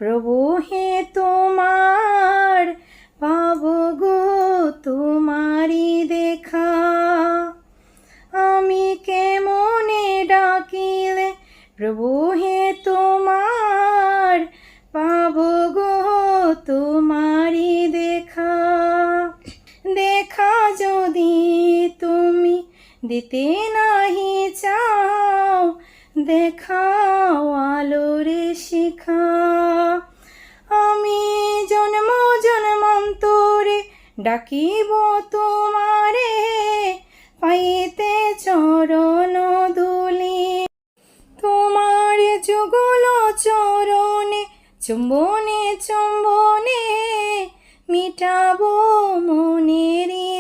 প্রভু হে তোমার পাবো গো তোমারি দেখা। আমি কেমনে ডাকিলে প্রভু হে তোমার পাবো গো তোমারি দেখা। দেখা যদি তুমি দিতে নাহি চাও, দেখাও আলোরে শিখা। আমি জন্ম জন্মান্তরে ডাকিব তোমারে, পাইতে চরণ ধুলি। তোমার যুগল চরণে চুম্বনে চুম্বনে মিটাবো মনেরি